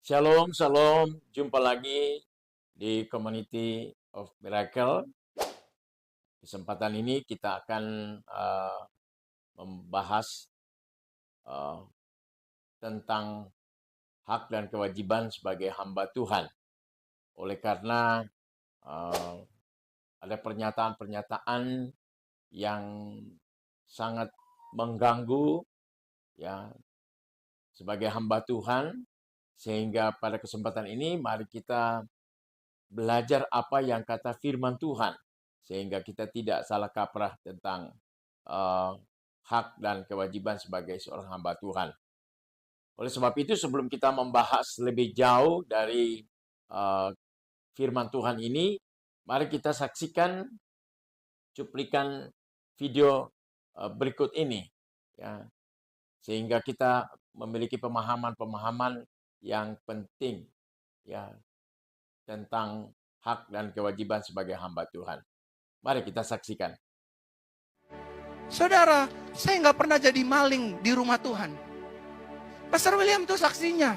Shalom, shalom. Jumpa lagi di Community of Miracle. Kesempatan ini kita akan membahas uh, tentang hak dan kewajiban sebagai hamba Tuhan. Oleh karena uh, ada pernyataan-pernyataan yang sangat mengganggu ya sebagai hamba Tuhan, sehingga pada kesempatan ini mari kita belajar apa yang kata firman Tuhan, sehingga kita tidak salah kaprah tentang hak dan kewajiban sebagai seorang hamba Tuhan. Oleh sebab itu, sebelum kita membahas lebih jauh dari firman Tuhan ini, mari kita saksikan cuplikan video berikut ini, ya, sehingga kita memiliki pemahaman-pemahaman yang penting, ya, tentang hak dan kewajiban sebagai hamba Tuhan. Mari kita saksikan. Saudara, saya nggak pernah jadi maling di rumah Tuhan. Pastor William itu saksinya.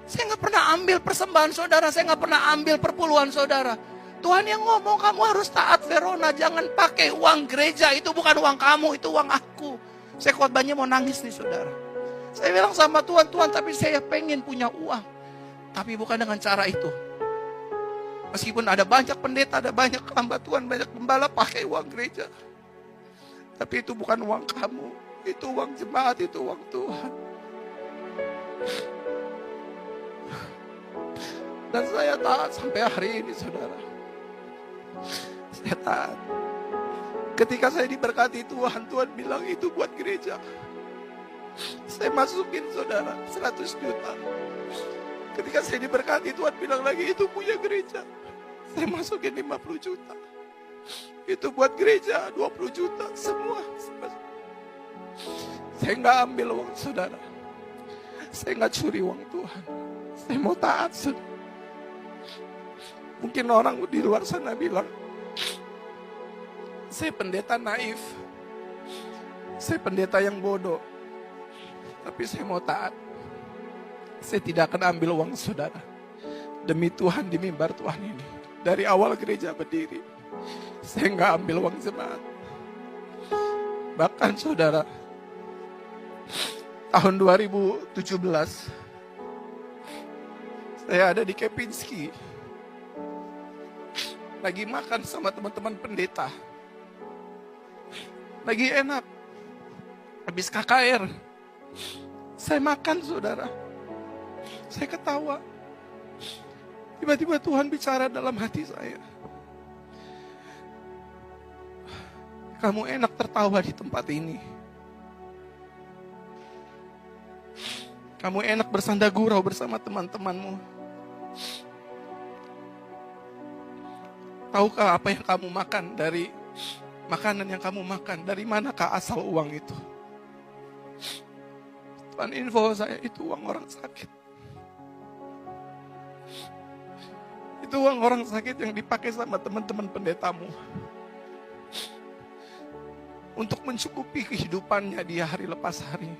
Saya nggak pernah ambil persembahan saudara, saya nggak pernah ambil perpuluhan saudara. Tuhan yang ngomong kamu harus taat Verona, jangan pakai uang gereja, itu bukan uang kamu, itu uang aku. Saya khotbahnya mau nangis nih saudara. Saya bilang sama Tuhan, Tuhan tapi saya pengen punya uang. Tapi bukan dengan cara itu. Meskipun ada banyak pendeta, ada banyak hamba Tuhan, banyak gembala pakai uang gereja. Tapi itu bukan uang kamu, itu uang jemaat, itu uang Tuhan. Dan saya taat sampai hari ini saudara. Saya taat. Ketika saya diberkati Tuhan, Tuhan bilang itu buat gereja. Saya masukin saudara 100 juta. Ketika saya diberkati Tuhan bilang lagi itu punya gereja. Saya masukin 50 juta. Itu buat gereja 20 juta. Semua. Saya nggak ambil uang saudara. Saya nggak curi uang Tuhan. Saya mau taat saudara. Mungkin orang di luar sana bilang, saya pendeta naif. Saya pendeta yang bodoh. Tapi saya mau taat. Saya tidak akan ambil uang saudara. Demi Tuhan di mimbar Tuhan ini. Dari awal gereja berdiri. Saya nggak ambil uang jemaat. Bahkan saudara, tahun 2017, saya ada di Kempinski. Lagi makan sama teman-teman pendeta. Lagi enak. Habis KKR. Saya makan saudara. Saya ketawa. Tiba-tiba Tuhan bicara dalam hati saya. Kamu enak tertawa di tempat ini. Kamu enak bersanda gurau bersama teman-temanmu. Tahukah apa yang kamu makan dari makanan yang kamu makan? Dari manakah asal uang itu? Tuhan info saya itu uang orang sakit. Itu uang orang sakit yang dipakai sama teman-teman pendetamu. Untuk mencukupi kehidupannya di hari lepas hari.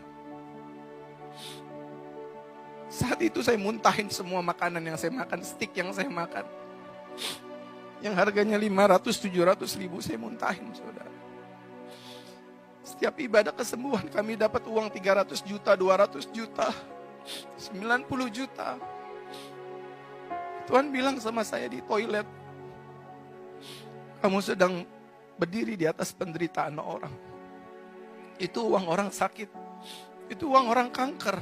Saat itu saya muntahin semua makanan yang saya makan, stik yang saya makan. Yang harganya 500-700 ribu saya muntahin saudara. Setiap ibadah kesembuhan kami dapat uang 300 juta, 200 juta, 90 juta. Tuhan bilang sama saya di toilet, kamu sedang berdiri di atas penderitaan orang. Itu uang orang sakit. Itu uang orang kanker.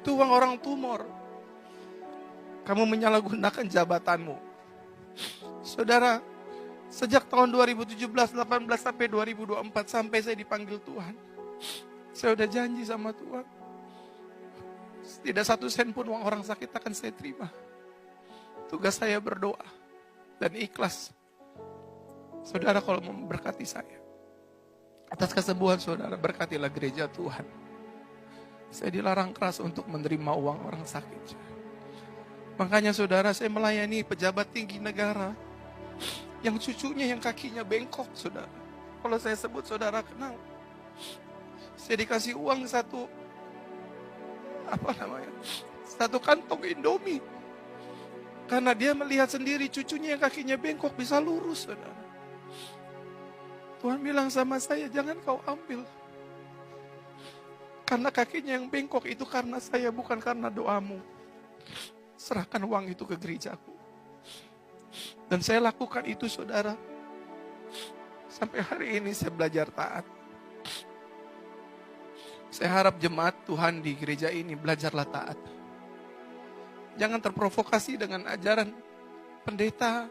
Itu uang orang tumor. Kamu menyalahgunakan jabatanmu. Saudara, sejak tahun 2017, 18 sampai 2024 sampai saya dipanggil Tuhan. Saya udah janji sama Tuhan. Tidak satu sen pun uang orang sakit akan saya terima. Tugas saya berdoa dan ikhlas. Saudara kalau memberkati saya, atas kesembuhan saudara, berkatilah gereja Tuhan. Saya dilarang keras untuk menerima uang orang sakit. Makanya saudara, saya melayani pejabat tinggi negara yang cucunya yang kakinya bengkok saudara. Kalau saya sebut saudara kenal. Saya dikasih uang satu satu kantong Indomie. Karena dia melihat sendiri cucunya yang kakinya bengkok bisa lurus, saudara. Tuhan bilang sama saya, jangan kau ambil. Karena kakinya yang bengkok itu karena saya, bukan karena doamu. Serahkan uang itu ke gerejaku. Dan saya lakukan itu, saudara. Sampai hari ini saya belajar taat. Saya harap jemaat Tuhan di gereja ini belajarlah taat. Jangan terprovokasi dengan ajaran pendeta,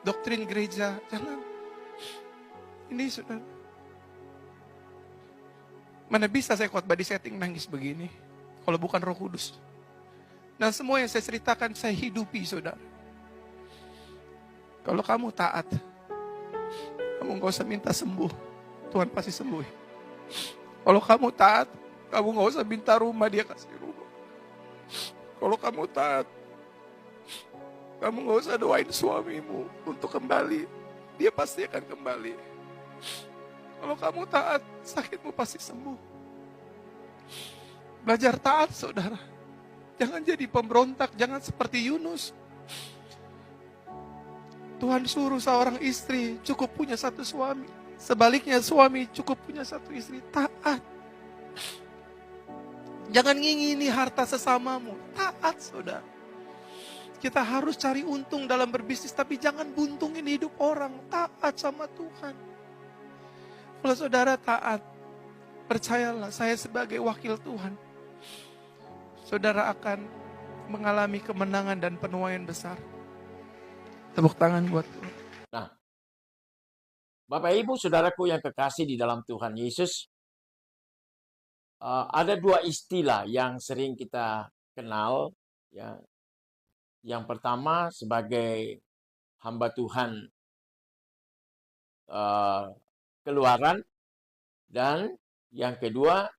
doktrin gereja. Jangan. Ini saudara. Mana bisa saya khotbah di setting nangis begini, kalau bukan Roh Kudus. Dan semua yang saya ceritakan saya hidupi, saudara. Kalau kamu taat, kamu gak usah minta sembuh, Tuhan pasti sembuh. Kalau kamu taat, kamu gak usah minta rumah, dia kasih rumah. Kalau kamu taat, kamu gak usah doain suamimu untuk kembali, dia pasti akan kembali. Kalau kamu taat, sakitmu pasti sembuh. Belajar taat, saudara. Jangan jadi pemberontak, jangan seperti Yunus. Tuhan suruh seorang istri cukup punya satu suami. Sebaliknya suami cukup punya satu istri. Taat. Jangan ngingini harta sesamamu. Taat, saudara. Kita harus cari untung dalam berbisnis, tapi jangan buntungin hidup orang. Taat sama Tuhan. Kalau saudara taat, percayalah, saya sebagai wakil Tuhan, saudara akan mengalami kemenangan dan penuaian besar. Tepuk tangan buat Tuhan. Nah, Bapak Ibu Saudaraku yang kekasih di dalam Tuhan Yesus, ada dua istilah yang sering kita kenal, ya. Yang pertama sebagai hamba Tuhan Keluaran, dan yang kedua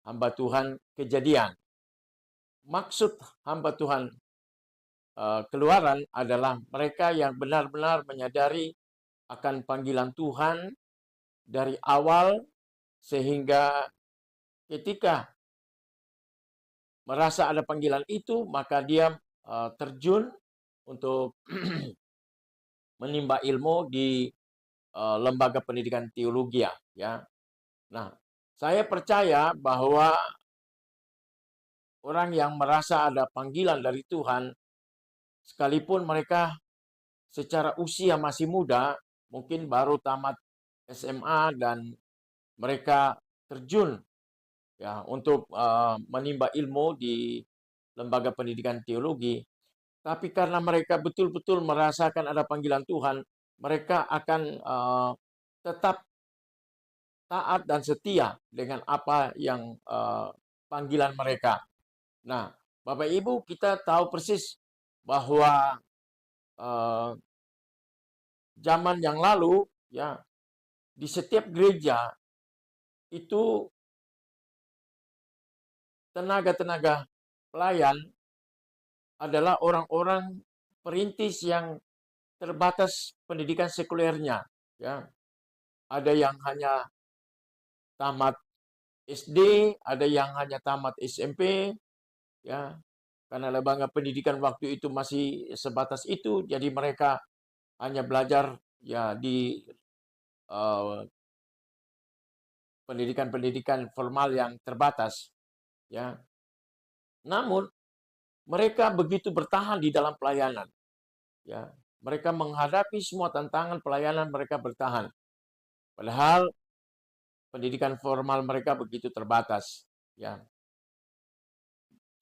hamba Tuhan Kejadian. Maksud hamba Tuhan Keluaran adalah mereka yang benar-benar menyadari akan panggilan Tuhan dari awal, sehingga ketika merasa ada panggilan itu, maka dia terjun untuk menimba ilmu di lembaga pendidikan teologi, ya. Nah, saya percaya bahwa orang yang merasa ada panggilan dari Tuhan, sekalipun mereka secara usia masih muda, mungkin baru tamat SMA dan mereka terjun, ya, untuk menimba ilmu di lembaga pendidikan teologi, tapi karena mereka betul-betul merasakan ada panggilan Tuhan, mereka akan tetap taat dan setia dengan apa yang panggilan mereka. Nah, Bapak Ibu, kita tahu persis bahwa zaman yang lalu, ya, di setiap gereja itu tenaga-tenaga pelayan adalah orang-orang perintis yang terbatas pendidikan sekulernya, ya. Ada yang hanya tamat SD, ada yang hanya tamat SMP, ya. Karena lembaga pendidikan waktu itu masih sebatas itu, jadi mereka hanya belajar, ya, di pendidikan-pendidikan formal yang terbatas, ya. Namun mereka begitu bertahan di dalam pelayanan, ya. Mereka menghadapi semua tantangan pelayanan, mereka bertahan. Padahal pendidikan formal mereka begitu terbatas, ya.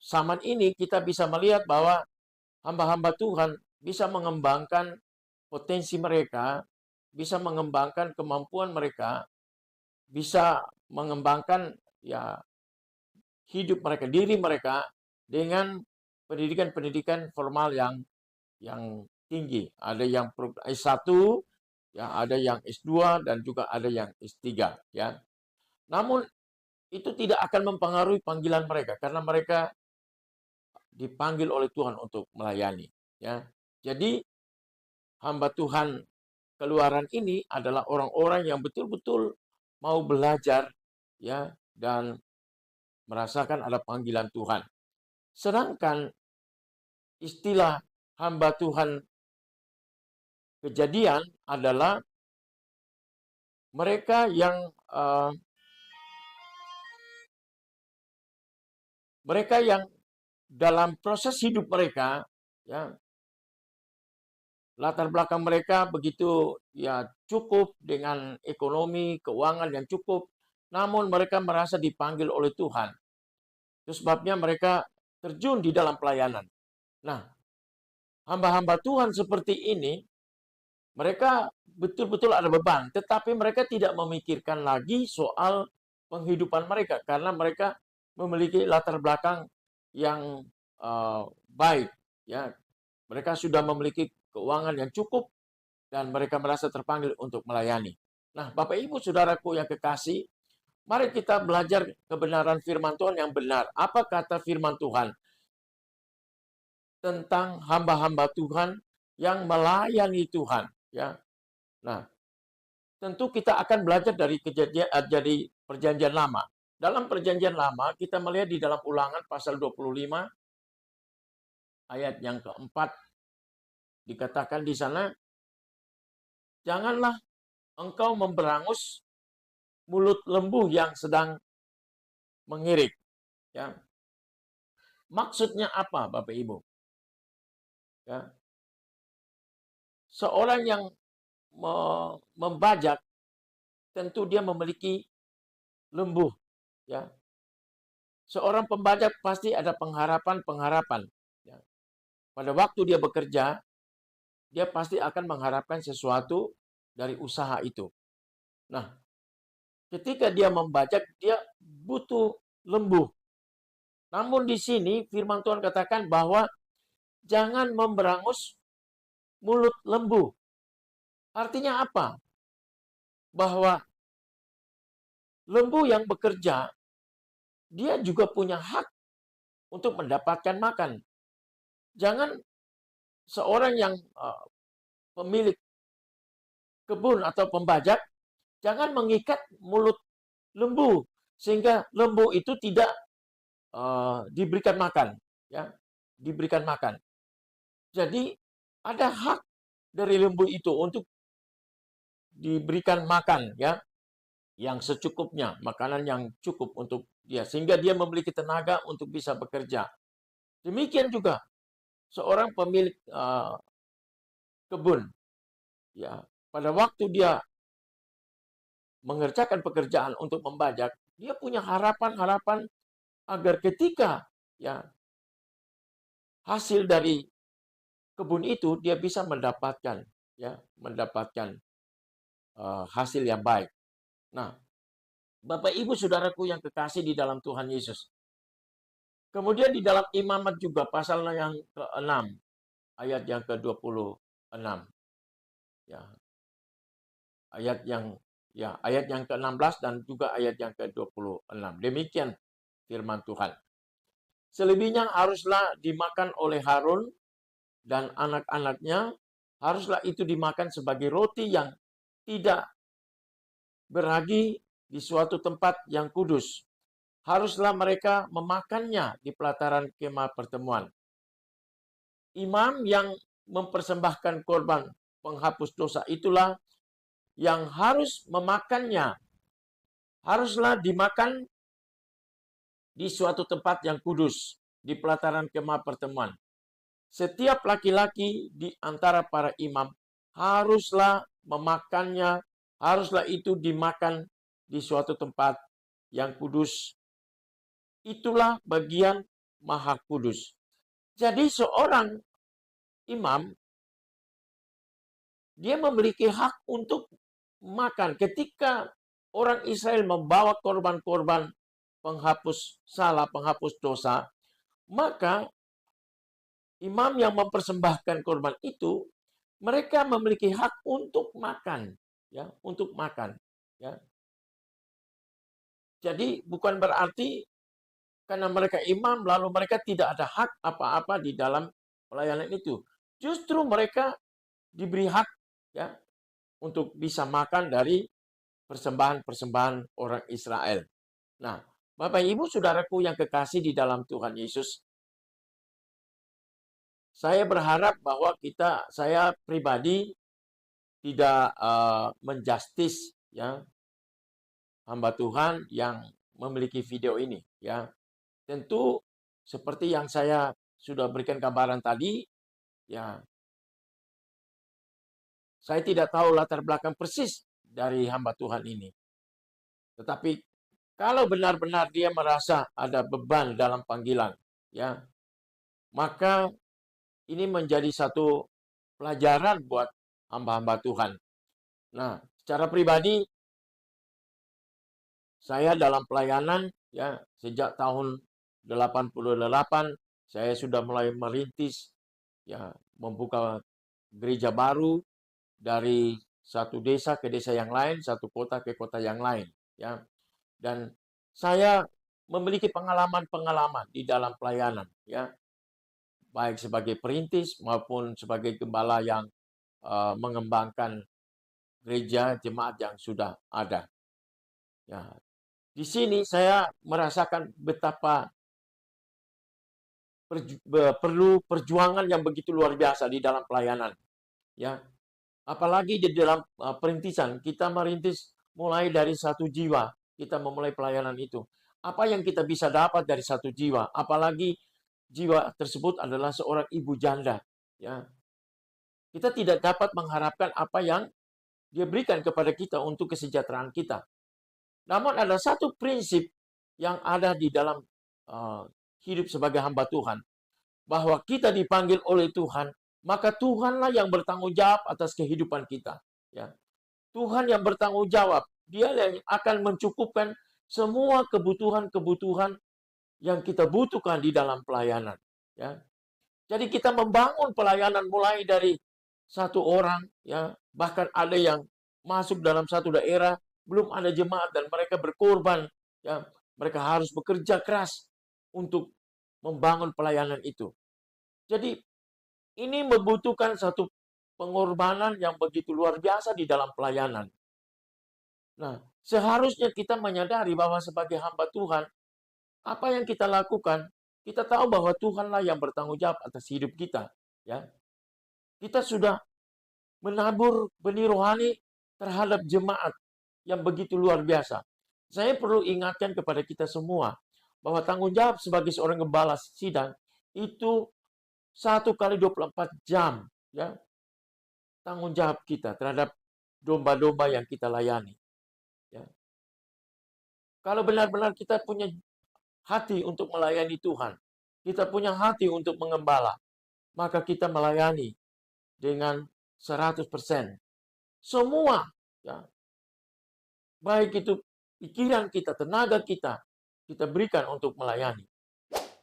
Zaman ini kita bisa melihat bahwa hamba-hamba Tuhan bisa mengembangkan potensi mereka, bisa mengembangkan kemampuan mereka, bisa mengembangkan, ya, hidup mereka, diri mereka dengan pendidikan-pendidikan formal yang tinggi. Ada yang S1, ya, ada yang S2, dan juga ada yang S3, ya. Namun itu tidak akan mempengaruhi panggilan mereka karena mereka dipanggil oleh Tuhan untuk melayani, ya. Jadi hamba Tuhan Keluaran ini adalah orang-orang yang betul-betul mau belajar, ya, dan merasakan ada panggilan Tuhan. Sedangkan istilah hamba Tuhan Kejadian adalah mereka yang dalam proses hidup mereka, ya, latar belakang mereka begitu ya cukup dengan ekonomi, keuangan yang cukup, namun mereka merasa dipanggil oleh Tuhan. Itu sebabnya mereka terjun di dalam pelayanan. Nah, hamba-hamba Tuhan seperti ini, mereka betul-betul ada beban, tetapi mereka tidak memikirkan lagi soal penghidupan mereka karena mereka memiliki latar belakang yang baik, ya. Mereka sudah memiliki keuangan yang cukup dan mereka merasa terpanggil untuk melayani. Nah, Bapak Ibu Saudaraku yang kekasih, mari kita belajar kebenaran firman Tuhan yang benar. Apa kata firman Tuhan tentang hamba-hamba Tuhan yang melayani Tuhan, ya. Nah, tentu kita akan belajar dari dari perjanjian lama. Dalam perjanjian lama, kita melihat di dalam Ulangan pasal 25 ayat yang keempat, dikatakan di sana, janganlah engkau memberangus mulut lembu yang sedang mengirik. Ya. Maksudnya apa, Bapak Ibu? Ya. Seorang yang membajak, tentu dia memiliki lembu. Ya. Seorang pembajak pasti ada pengharapan-pengharapan. Ya. Pada waktu dia bekerja, dia pasti akan mengharapkan sesuatu dari usaha itu. Nah, ketika dia membajak, dia butuh lembu. Namun di sini firman Tuhan katakan bahwa jangan memberangus mulut lembu. Artinya apa? Bahwa lembu yang bekerja, dia juga punya hak untuk mendapatkan makan. Jangan seorang yang pemilik kebun atau pembajak, jangan mengikat mulut lembu sehingga lembu itu tidak diberikan makan, ya, diberikan makan. Jadi ada hak dari lembu itu untuk diberikan makan, ya, yang secukupnya, makanan yang cukup untuk dia sehingga dia memiliki tenaga untuk bisa bekerja. Demikian juga seorang pemilik kebun, ya, pada waktu dia mengerjakan pekerjaan untuk membajak, dia punya harapan-harapan agar ketika ya hasil dari kebun itu dia bisa mendapatkan hasil yang baik. Nah, Bapak Ibu Saudaraku yang kekasih di dalam Tuhan Yesus. Kemudian di dalam Imamat juga pasal yang ke-6 ayat yang ke-26. Ya. Ayat yang ke-16 dan juga ayat yang ke-26. Demikian firman Tuhan. Selebihnya haruslah dimakan oleh Harun dan anak-anaknya, haruslah itu dimakan sebagai roti yang tidak beragi di suatu tempat yang kudus. Haruslah mereka memakannya di pelataran kemah pertemuan. Imam yang mempersembahkan korban penghapus dosa itulah yang harus memakannya. Haruslah dimakan di suatu tempat yang kudus, di pelataran kemah pertemuan. Setiap laki-laki di antara para imam haruslah memakannya, haruslah itu dimakan di suatu tempat yang kudus. Itulah bagian maha kudus. Jadi seorang imam, dia memiliki hak untuk makan. Ketika orang Israel membawa korban-korban penghapus salah, penghapus dosa, maka imam yang mempersembahkan korban itu, mereka memiliki hak untuk makan, ya, untuk makan, ya. Jadi bukan berarti karena mereka imam lalu mereka tidak ada hak apa-apa di dalam pelayanan itu. Justru mereka diberi hak, ya, untuk bisa makan dari persembahan-persembahan orang Israel. Nah, Bapak Ibu Saudaraku yang kekasih di dalam Tuhan Yesus, saya berharap bahwa saya pribadi tidak menjustis ya hamba Tuhan yang memiliki video ini ya. Tentu seperti yang saya sudah berikan gambaran tadi ya, saya tidak tahu latar belakang persis dari hamba Tuhan ini. Tetapi kalau benar-benar dia merasa ada beban dalam panggilan ya, maka ini menjadi satu pelajaran buat hamba-hamba Tuhan. Nah, secara pribadi saya dalam pelayanan ya sejak tahun 88 saya sudah mulai merintis ya membuka gereja baru dari satu desa ke desa yang lain, satu kota ke kota yang lain ya. Dan saya memiliki pengalaman-pengalaman di dalam pelayanan ya, baik sebagai perintis maupun sebagai gembala yang mengembangkan gereja jemaat yang sudah ada. Ya, di sini saya merasakan betapa perlu perjuangan yang begitu luar biasa di dalam pelayanan. Ya, apalagi di dalam perintisan, kita merintis mulai dari satu jiwa, kita memulai pelayanan itu. Apa yang kita bisa dapat dari satu jiwa? Apalagi jiwa tersebut adalah seorang ibu janda. Ya, kita tidak dapat mengharapkan apa yang dia berikan kepada kita untuk kesejahteraan kita. Namun ada satu prinsip yang ada di dalam hidup sebagai hamba Tuhan, bahwa kita dipanggil oleh Tuhan, maka Tuhanlah yang bertanggung jawab atas kehidupan kita. Ya, Tuhan yang bertanggung jawab, Dia yang akan mencukupkan semua kebutuhan-kebutuhan yang kita butuhkan di dalam pelayanan. Ya, jadi kita membangun pelayanan mulai dari satu orang, ya bahkan ada yang masuk dalam satu daerah belum ada jemaat dan mereka berkorban, ya mereka harus bekerja keras untuk membangun pelayanan itu. Jadi ini membutuhkan satu pengorbanan yang begitu luar biasa di dalam pelayanan. Nah, seharusnya kita menyadari bahwa sebagai hamba Tuhan, apa yang kita lakukan, kita tahu bahwa Tuhanlah yang bertanggung jawab atas hidup kita. Ya, kita sudah menabur benih rohani terhadap jemaat yang begitu luar biasa. Saya perlu ingatkan kepada kita semua bahwa tanggung jawab sebagai seorang gembala sidang itu 1 kali 24 jam ya. Tanggung jawab kita terhadap domba-domba yang kita layani. Ya. Kalau benar-benar kita punya hati untuk melayani Tuhan, kita punya hati untuk mengembala, maka kita melayani dengan 100%. Semua ya, baik itu pikiran kita, tenaga kita berikan untuk melayani.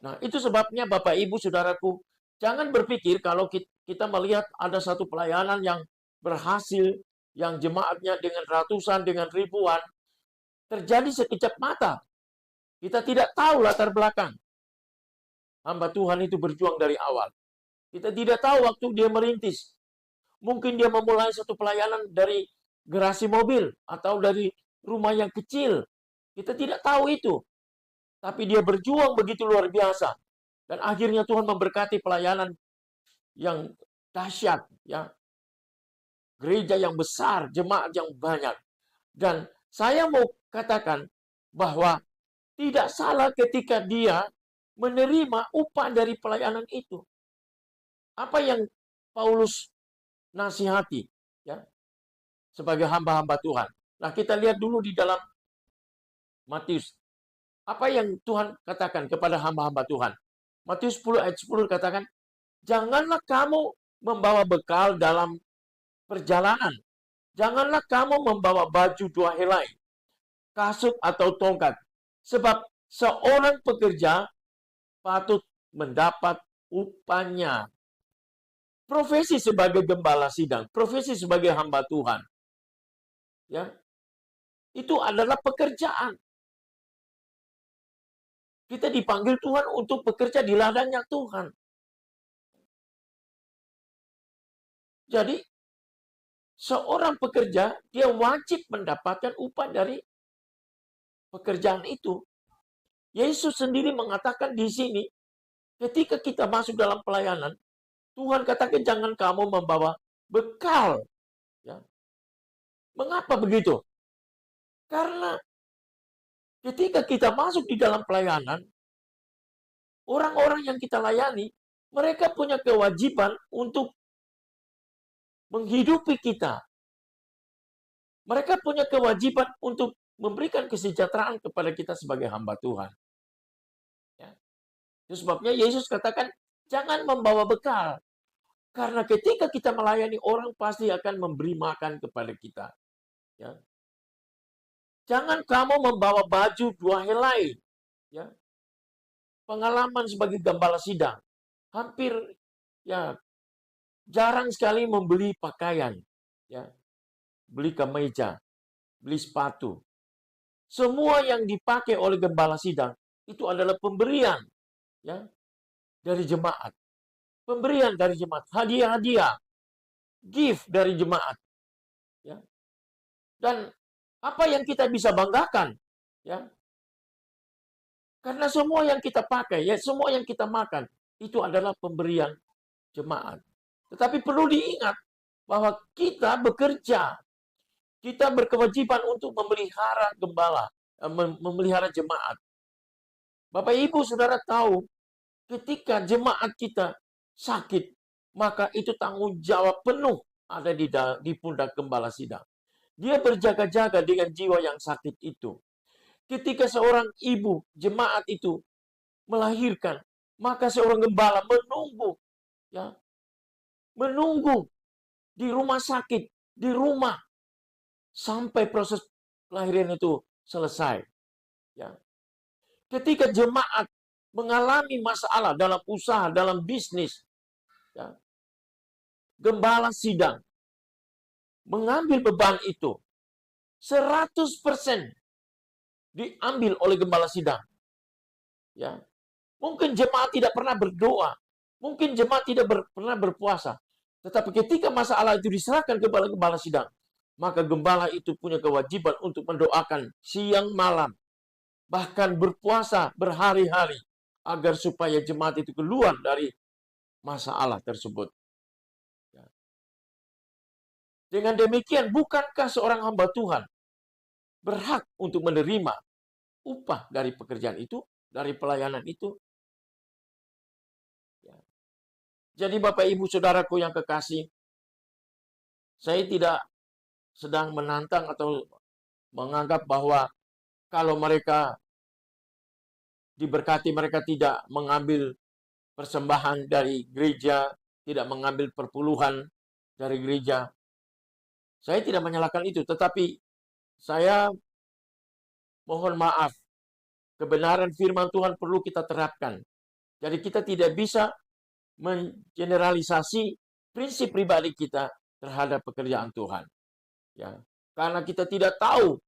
Nah, itu sebabnya Bapak Ibu Saudaraku, jangan berpikir kalau kita melihat ada satu pelayanan yang berhasil, yang jemaatnya dengan ratusan, dengan ribuan, terjadi sekejap mata. Kita tidak tahu latar belakang. Hamba Tuhan itu berjuang dari awal. Kita tidak tahu waktu dia merintis. Mungkin dia memulai satu pelayanan dari garasi mobil atau dari rumah yang kecil. Kita tidak tahu itu. Tapi dia berjuang begitu luar biasa. Dan akhirnya Tuhan memberkati pelayanan yang dahsyat. Ya. Gereja yang besar, jemaat yang banyak. Dan saya mau katakan bahwa tidak salah ketika dia menerima upah dari pelayanan itu. Apa yang Paulus nasihati ya sebagai hamba-hamba Tuhan. Nah, kita lihat dulu di dalam Matius. Apa yang Tuhan katakan kepada hamba-hamba Tuhan? Matius 10 ayat 10 katakan, janganlah kamu membawa bekal dalam perjalanan. Janganlah kamu membawa baju 2 helai, kasut atau tongkat. Sebab seorang pekerja patut mendapat upahnya. Profesi sebagai gembala sidang, profesi sebagai hamba Tuhan, ya, itu adalah pekerjaan. Kita dipanggil Tuhan untuk bekerja di ladangnya Tuhan. Jadi, seorang pekerja, dia wajib mendapatkan upah dari pekerjaan itu. Yesus sendiri mengatakan di sini, ketika kita masuk dalam pelayanan, Tuhan katakan jangan kamu membawa bekal. Ya. Mengapa begitu? Karena ketika kita masuk di dalam pelayanan, orang-orang yang kita layani, mereka punya kewajiban untuk menghidupi kita. Mereka punya kewajiban untuk memberikan kesejahteraan kepada kita sebagai hamba Tuhan. Ya. Itu sebabnya Yesus katakan, jangan membawa bekal. Karena ketika kita melayani, orang pasti akan memberi makan kepada kita. Ya. Jangan kamu membawa baju 2 helai. Ya. Pengalaman sebagai gembala sidang. Hampir ya jarang sekali membeli pakaian. Ya. Beli kemeja, beli sepatu. Semua yang dipakai oleh gembala sidang itu adalah pemberian ya dari jemaat. Pemberian dari jemaat, hadiah-hadiah, gift dari jemaat. Ya. Dan apa yang kita bisa banggakan? Ya. Karena semua yang kita pakai, ya semua yang kita makan, itu adalah pemberian jemaat. Tetapi perlu diingat bahwa kita bekerja. Kita berkewajiban untuk memelihara gembala, memelihara jemaat. Bapak Ibu Saudara tahu, ketika jemaat kita sakit, maka itu tanggung jawab penuh ada di pundak gembala sidang. Dia berjaga-jaga dengan jiwa yang sakit itu. Ketika seorang ibu jemaat itu melahirkan, maka seorang gembala menunggu, ya, menunggu di rumah sakit, di rumah sampai proses kelahiran itu selesai. Ya. Ketika jemaat mengalami masalah dalam usaha, dalam bisnis, ya, gembala sidang mengambil beban itu 100% diambil oleh gembala sidang. Ya. Mungkin jemaat tidak pernah berdoa, mungkin jemaat tidak pernah berpuasa, tetapi ketika masalah itu diserahkan kepada gembala sidang, maka gembala itu punya kewajiban untuk mendoakan siang malam, bahkan berpuasa berhari-hari, agar supaya jemaat itu keluar dari masalah tersebut. Dengan demikian, bukankah seorang hamba Tuhan berhak untuk menerima upah dari pekerjaan itu, dari pelayanan itu? Jadi Bapak Ibu Saudaraku yang kekasih, saya tidak sedang menantang atau menganggap bahwa kalau mereka diberkati, mereka tidak mengambil persembahan dari gereja, tidak mengambil perpuluhan dari gereja. Saya tidak menyalahkan itu, tetapi saya mohon maaf, kebenaran firman Tuhan perlu kita terapkan. Jadi kita tidak bisa mengeneralisasi prinsip pribadi kita terhadap pekerjaan Tuhan. Ya, karena kita tidak tahu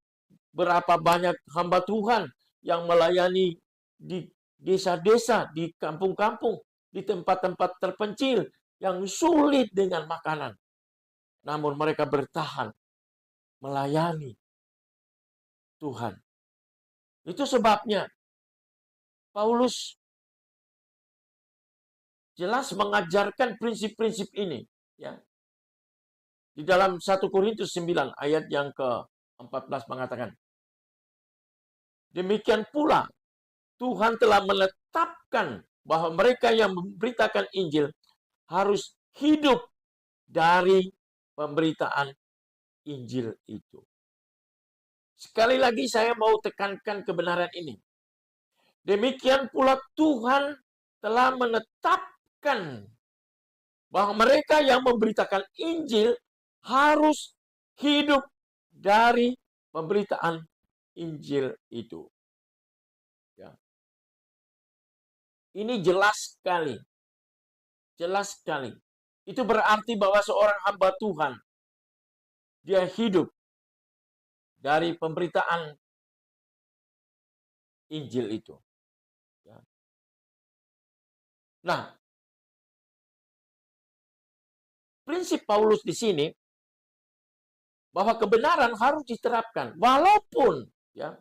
berapa banyak hamba Tuhan yang melayani di desa-desa, di kampung-kampung, di tempat-tempat terpencil yang sulit dengan makanan. Namun mereka bertahan melayani Tuhan. Itu sebabnya Paulus jelas mengajarkan prinsip-prinsip ini. Ya. Di dalam 1 Korintus 9 ayat yang ke-14 mengatakan, demikian pula Tuhan telah menetapkan bahwa mereka yang memberitakan Injil harus hidup dari pemberitaan Injil itu. Sekali lagi saya mau tekankan kebenaran ini. Demikian pula Tuhan telah menetapkan bahwa mereka yang memberitakan Injil harus hidup dari pemberitaan Injil itu. Ya. Ini jelas sekali. Jelas sekali. Itu berarti bahwa seorang hamba Tuhan, dia hidup dari pemberitaan Injil itu. Ya. Nah, prinsip Paulus di sini bahwa kebenaran harus diterapkan walaupun ya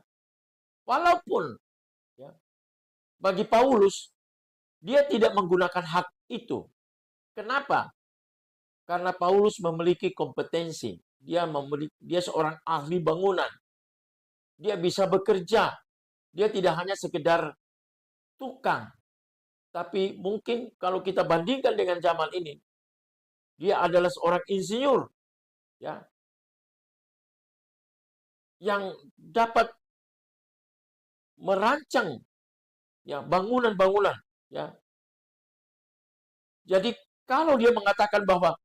bagi Paulus dia tidak menggunakan hak itu Kenapa? Karena Paulus memiliki kompetensi. Dia seorang ahli bangunan. Dia bisa bekerja. Dia tidak hanya sekedar tukang. Tapi mungkin kalau kita bandingkan dengan zaman ini, dia adalah seorang insinyur, ya, yang dapat merancang, ya, bangunan-bangunan, ya. Jadi kalau dia mengatakan bahwa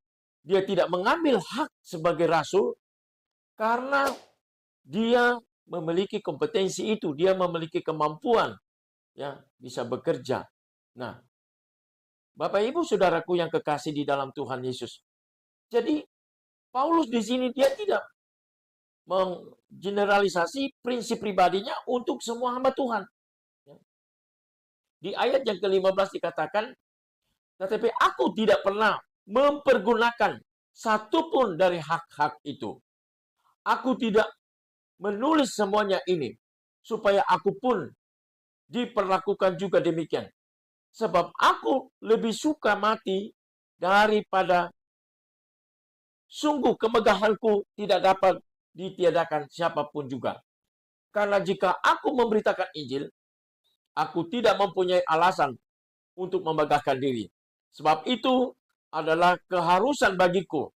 dia tidak mengambil hak sebagai rasul karena dia memiliki kompetensi itu, dia memiliki kemampuan, ya, bisa bekerja. Nah, Bapak Ibu Saudaraku yang kekasih di dalam Tuhan Yesus. Jadi Paulus di sini dia tidak menggeneralisasi prinsip pribadinya untuk semua hamba Tuhan. Di ayat yang ke-15 dikatakan, tetapi aku tidak pernah mempergunakan satupun dari hak-hak itu. Aku tidak menulis semuanya ini, supaya aku pun diperlakukan juga demikian. Sebab aku lebih suka mati daripada sungguh kemegahanku tidak dapat ditiadakan siapapun juga. Karena jika aku memberitakan Injil, aku tidak mempunyai alasan untuk memegahkan diri. Sebab itu adalah keharusan bagiku.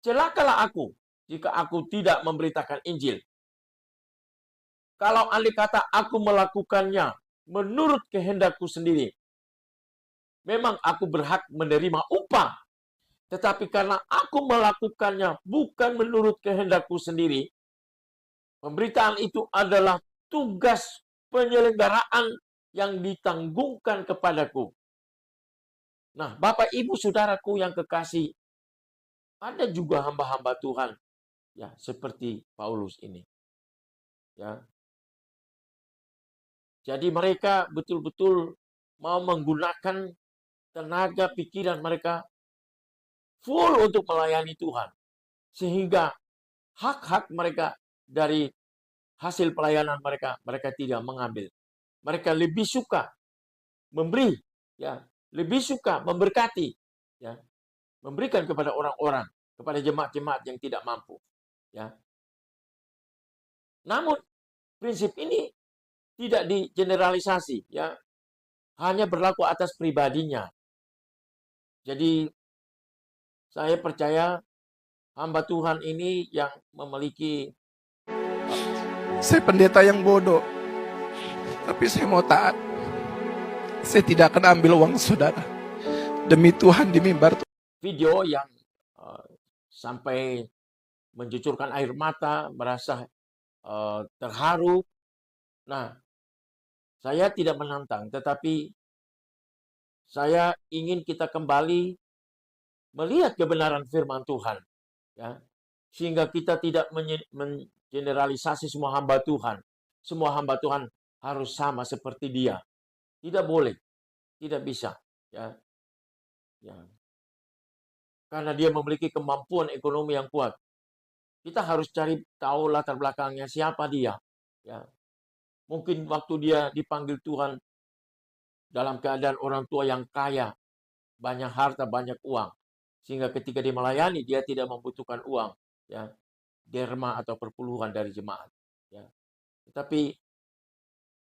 Celakalah aku jika aku tidak memberitakan Injil. Kalau andai kata aku melakukannya menurut kehendakku sendiri, memang aku berhak menerima upah. Tetapi karena aku melakukannya bukan menurut kehendakku sendiri, pemberitaan itu adalah tugas penyelenggaraan yang ditanggungkan kepadaku. Nah, Bapak Ibu Saudaraku yang kekasih, ada juga hamba-hamba Tuhan, ya, seperti Paulus ini. Ya. Jadi mereka betul-betul mau menggunakan tenaga pikiran mereka full untuk melayani Tuhan. Sehingga hak-hak mereka dari hasil pelayanan mereka, mereka tidak mengambil. Mereka lebih suka memberi, ya, lebih suka memberkati, ya, memberikan kepada orang-orang, kepada jemaat-jemaat yang tidak mampu, ya. Namun prinsip ini tidak digeneralisasi, ya, hanya berlaku atas pribadinya. Jadi saya percaya hamba Tuhan ini yang memiliki, Saya pendeta yang bodoh, tapi saya mau taat. Saya tidak akan ambil uang saudara. Demi Tuhan di mimbar Tuhan. video yang sampai mencucurkan air mata, merasa terharu. Nah, saya tidak menantang, tetapi saya ingin kita kembali melihat kebenaran firman Tuhan, ya, sehingga kita tidak mengeneralisasi semua hamba Tuhan. Semua hamba Tuhan harus sama seperti dia. Tidak boleh, tidak bisa, ya. Ya. Karena dia memiliki kemampuan ekonomi yang kuat. Kita harus cari tahu latar belakangnya siapa dia, ya. Mungkin waktu dia dipanggil Tuhan dalam keadaan orang tua yang kaya, banyak harta, banyak uang, sehingga ketika dia melayani dia tidak membutuhkan uang, ya, derma atau perpuluhan dari jemaat, ya. Tetapi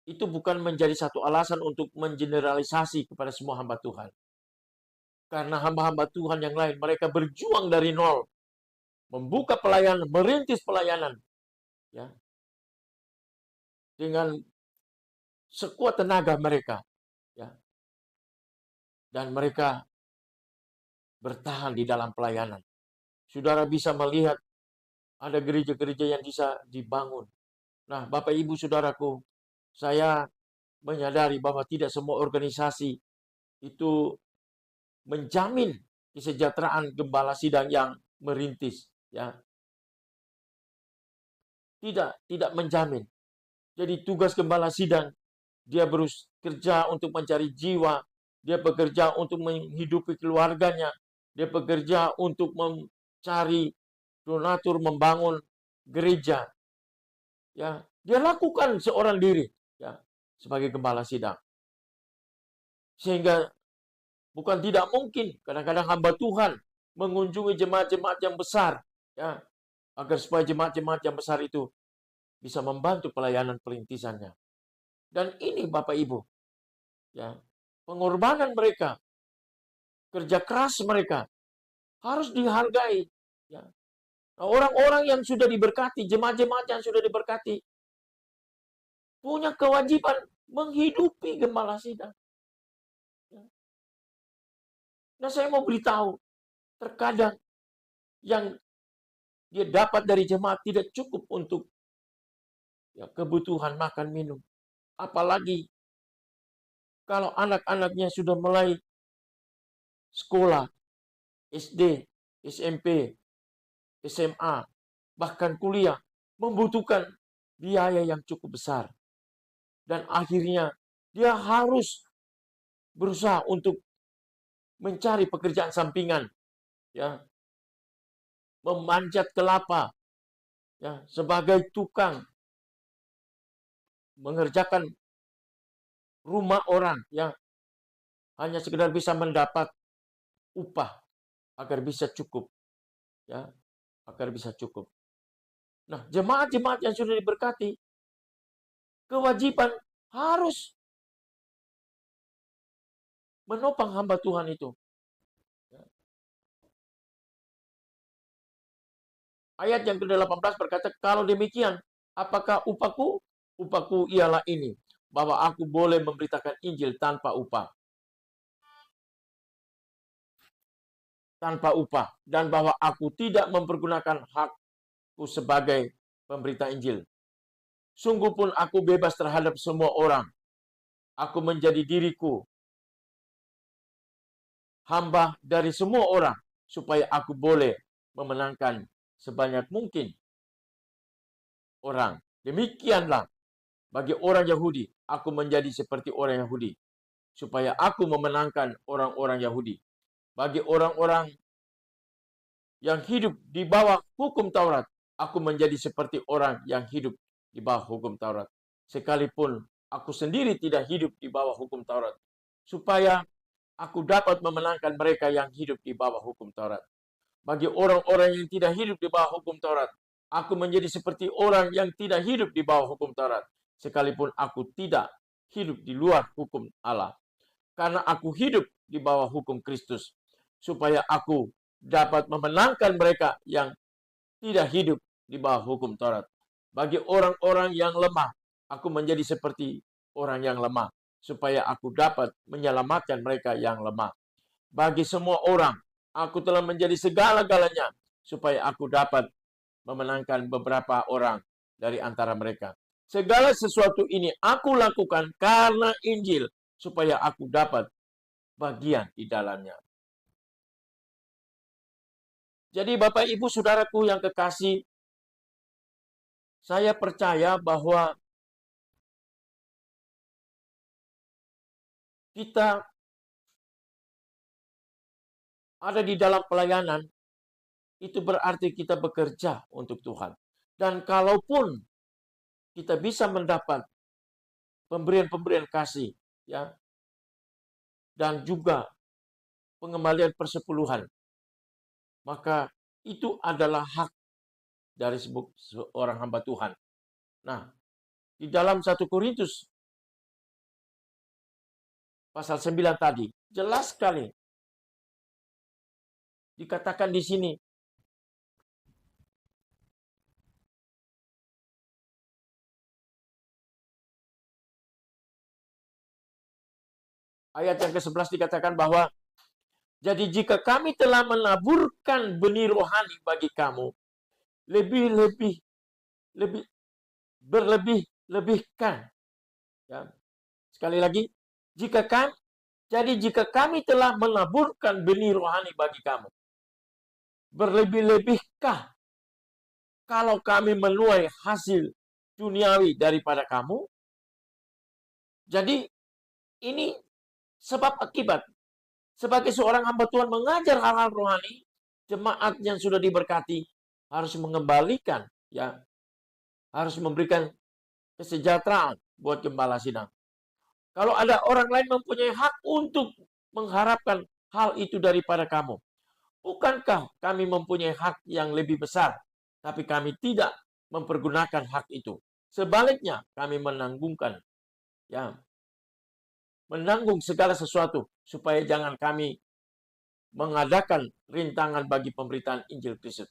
itu bukan menjadi satu alasan untuk mengeneralisasi kepada semua hamba Tuhan. Karena hamba-hamba Tuhan yang lain, mereka berjuang dari nol, membuka pelayanan, merintis pelayanan, ya, dengan sekuat tenaga mereka, ya, dan mereka bertahan di dalam pelayanan. Saudara bisa melihat ada gereja-gereja yang bisa dibangun. Nah, Bapak Ibu Saudaraku, saya menyadari bahwa tidak semua organisasi itu menjamin kesejahteraan gembala sidang yang merintis, ya. Tidak menjamin. Jadi tugas gembala sidang, dia bekerja untuk mencari jiwa, dia bekerja untuk menghidupi keluarganya, dia bekerja untuk mencari donatur membangun gereja. Ya, dia lakukan seorang diri, ya, sebagai gembala sidang. Sehingga Bukan tidak mungkin, kadang-kadang hamba Tuhan mengunjungi jemaat-jemaat yang besar, ya, agar supaya jemaat-jemaat yang besar itu bisa membantu pelayanan perintisannya. Dan ini Bapak Ibu, ya, pengorbanan mereka, kerja keras mereka harus dihargai. Ya. Nah, orang-orang yang sudah diberkati, jemaat-jemaat yang sudah diberkati, punya kewajiban menghidupi gembala sidang. Ya. Nah, saya mau beritahu, terkadang yang dia dapat dari jemaat tidak cukup untuk ya, kebutuhan makan minum. Apalagi kalau anak-anaknya sudah mulai sekolah, SD, SMP, SMA, bahkan kuliah, membutuhkan biaya yang cukup besar. Dan akhirnya dia harus berusaha untuk mencari pekerjaan sampingan, ya, memanjat kelapa, ya, sebagai tukang mengerjakan rumah orang, ya, hanya sekedar bisa mendapat upah agar bisa cukup, ya, agar bisa cukup. Nah, jemaat-jemaat yang sudah diberkati, kewajiban harus menopang hamba Tuhan itu. Ayat yang ke-18 berkata, kalau demikian, apakah upahku? Upahku ialah ini, bahwa aku boleh memberitakan Injil tanpa upah. Tanpa upah. Dan bahwa aku tidak mempergunakan hakku sebagai pemberita Injil. Sungguh pun aku bebas terhadap semua orang. Aku menjadi diriku hamba dari semua orang, supaya aku boleh memenangkan sebanyak mungkin orang. Demikianlah bagi orang Yahudi, aku menjadi seperti orang Yahudi, supaya aku memenangkan orang-orang Yahudi. Bagi orang-orang yang hidup di bawah hukum Taurat, aku menjadi seperti orang yang hidup di bawah hukum Taurat. Sekalipun aku sendiri tidak hidup di bawah hukum Taurat, supaya aku dapat memenangkan mereka yang hidup di bawah hukum Taurat. Bagi orang-orang yang tidak hidup di bawah hukum Taurat, aku menjadi seperti orang yang tidak hidup di bawah hukum Taurat, sekalipun aku tidak hidup di luar hukum Allah. Karena aku hidup di bawah hukum Kristus, supaya aku dapat memenangkan mereka yang tidak hidup di bawah hukum Taurat. Bagi orang-orang yang lemah, aku menjadi seperti orang yang lemah, supaya aku dapat menyelamatkan mereka yang lemah. Bagi semua orang, aku telah menjadi segala-galanya, supaya aku dapat memenangkan beberapa orang dari antara mereka. Segala sesuatu ini aku lakukan karena Injil, supaya aku dapat bagian di dalamnya. Jadi Bapak Ibu Saudaraku yang kekasih, saya percaya bahwa kita ada di dalam pelayanan, itu berarti kita bekerja untuk Tuhan. Dan kalaupun kita bisa mendapat pemberian-pemberian kasih, ya, dan juga pengembalian persepuluhan, maka itu adalah hak dari seorang hamba Tuhan. Nah, di dalam 1 Korintus pasal 9 tadi, jelas sekali dikatakan di sini, ayat yang ke-11 dikatakan bahwa, jadi jika kami telah menaburkan benih rohani bagi kamu, berlebih-lebihkan. Ya. Sekali lagi, jika kami telah menaburkan benih rohani bagi kamu, berlebih-lebihkah kalau kami menuai hasil duniawi daripada kamu? Jadi ini sebab akibat. Sebagai seorang hamba Tuhan mengajar hal-hal rohani, jemaat yang sudah diberkati harus mengembalikan, ya, harus memberikan kesejahteraan buat gembala sidang. Kalau ada orang lain mempunyai hak untuk mengharapkan hal itu daripada kamu. Bukankah kami mempunyai hak yang lebih besar, tapi kami tidak mempergunakan hak itu. Sebaliknya, kami menanggung segala sesuatu supaya jangan kami mengadakan rintangan bagi pemberitaan Injil Kristus.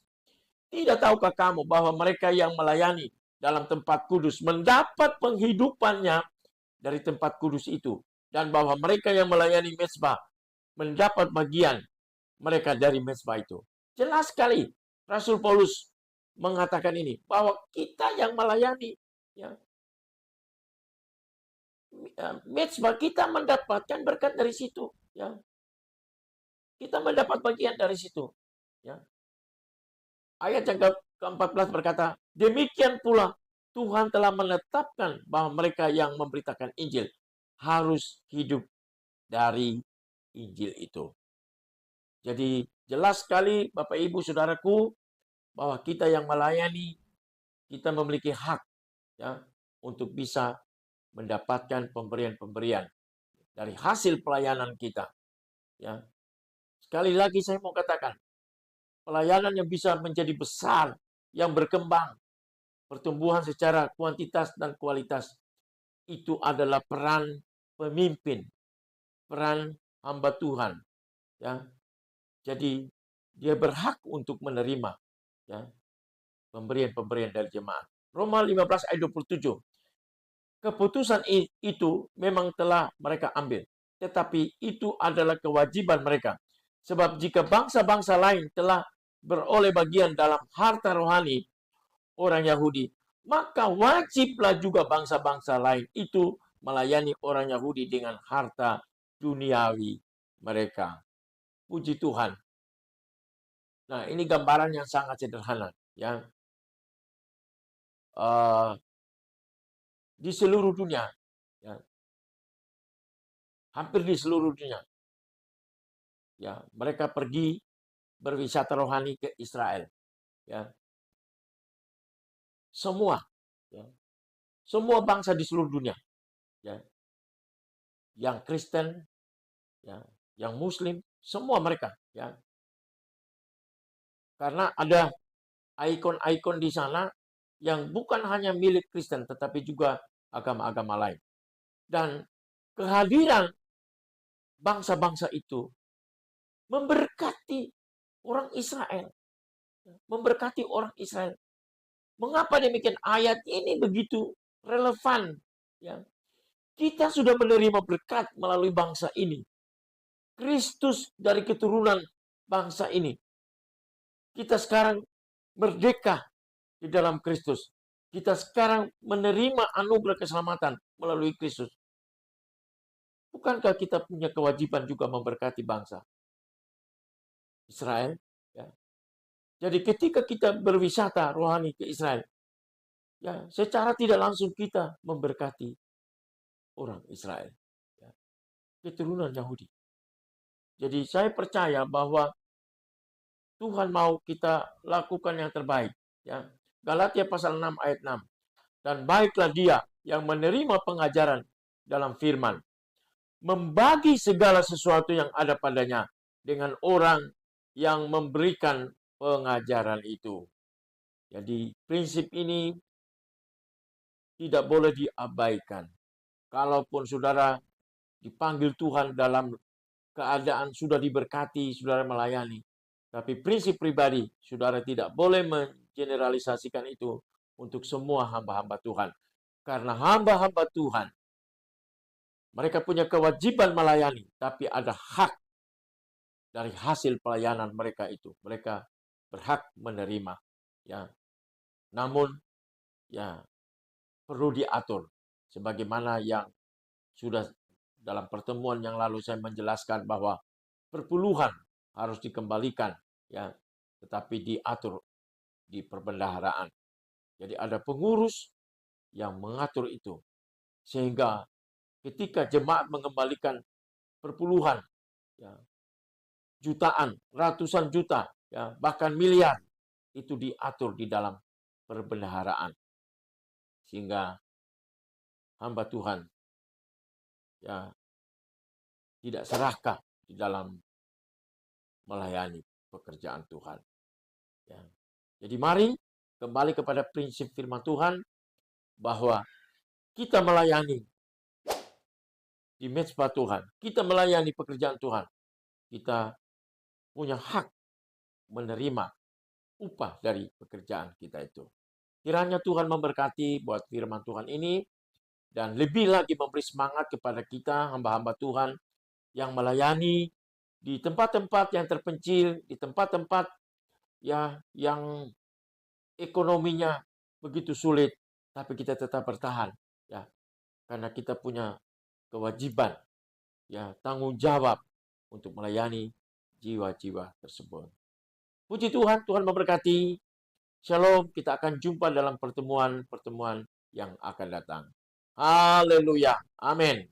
Tidak tahukah kamu bahwa mereka yang melayani dalam tempat kudus mendapat penghidupannya dari tempat kudus itu, dan bahwa mereka yang melayani mezbah mendapat bagian mereka dari mezbah itu. Jelas sekali Rasul Paulus mengatakan ini, bahwa kita yang melayani mezbah, kita mendapatkan berkat dari situ. Kita mendapat bagian dari situ. Ayat yang ke-14 berkata, demikian pula Tuhan telah menetapkan bahwa mereka yang memberitakan Injil harus hidup dari Injil itu. Jadi jelas sekali Bapak Ibu Saudaraku, bahwa kita yang melayani, kita memiliki hak untuk bisa mendapatkan pemberian-pemberian dari hasil pelayanan kita. Sekali lagi saya mau katakan, pelayanan yang bisa menjadi besar, yang berkembang, pertumbuhan secara kuantitas dan kualitas, itu adalah peran pemimpin, peran hamba Tuhan. Jadi dia berhak untuk menerima pemberian-pemberian dari jemaat. Roma 15 ayat 27. Keputusan itu memang telah mereka ambil, tetapi itu adalah kewajiban mereka. Sebab jika bangsa-bangsa lain telah beroleh bagian dalam harta rohani orang Yahudi, maka wajiblah juga bangsa-bangsa lain itu melayani orang Yahudi dengan harta duniawi mereka. Puji Tuhan. Nah, ini gambaran yang sangat sederhana. Di seluruh dunia, hampir di seluruh dunia, mereka pergi berwisata rohani ke Israel. Semua bangsa di seluruh dunia, yang Kristen, yang Muslim, semua mereka, karena ada ikon-ikon di sana yang bukan hanya milik Kristen, tetapi juga agama-agama lain. Dan kehadiran bangsa-bangsa itu memberkati orang Israel. Memberkati orang Israel. Mengapa demikian? Ayat ini begitu relevan. Kita sudah menerima berkat melalui bangsa ini. Kristus dari keturunan bangsa ini. Kita sekarang merdeka di dalam Kristus. Kita sekarang menerima anugerah keselamatan melalui Kristus. Bukankah kita punya kewajiban juga memberkati bangsa Israel? Jadi ketika kita berwisata rohani ke Israel, secara tidak langsung kita memberkati orang Israel, keturunan Yahudi. Jadi saya percaya bahwa Tuhan mau kita lakukan yang terbaik. Galatia pasal 6 ayat 6. Dan baiklah dia yang menerima pengajaran dalam firman, membagi segala sesuatu yang ada padanya dengan orang yang memberikan pengajaran itu. Jadi prinsip ini tidak boleh diabaikan. Kalaupun saudara dipanggil Tuhan dalam keadaan sudah diberkati, saudara melayani, tapi prinsip pribadi, saudara tidak boleh mengeneralisasikan itu untuk semua hamba-hamba Tuhan. Karena hamba-hamba Tuhan, mereka punya kewajiban melayani, tapi ada hak dari hasil pelayanan mereka itu. Mereka berhak menerima. Namun, perlu diatur. Sebagaimana yang sudah dalam pertemuan yang lalu saya menjelaskan bahwa perpuluhan harus dikembalikan, tetapi diatur di perbendaharaan. Jadi ada pengurus yang mengatur itu. Sehingga ketika jemaat mengembalikan perpuluhan, jutaan, ratusan juta, bahkan miliar, itu diatur di dalam perbendaharaan. Sehingga hamba Tuhan tidak serakah di dalam melayani pekerjaan Tuhan. Ya. Jadi mari kembali kepada prinsip firman Tuhan bahwa kita melayani di mezbah Tuhan, kita melayani pekerjaan Tuhan, kita punya hak menerima upah dari pekerjaan kita itu. Kiranya Tuhan memberkati buat firman Tuhan ini dan lebih lagi memberi semangat kepada kita hamba-hamba Tuhan yang melayani di tempat-tempat yang terpencil, di tempat-tempat ya yang ekonominya begitu sulit, tapi kita tetap bertahan ya, karena kita punya kewajiban ya, tanggung jawab untuk melayani jiwa-jiwa tersebut. Puji Tuhan, Tuhan memberkati. Shalom, kita akan jumpa dalam pertemuan-pertemuan yang akan datang. Haleluya. Amin.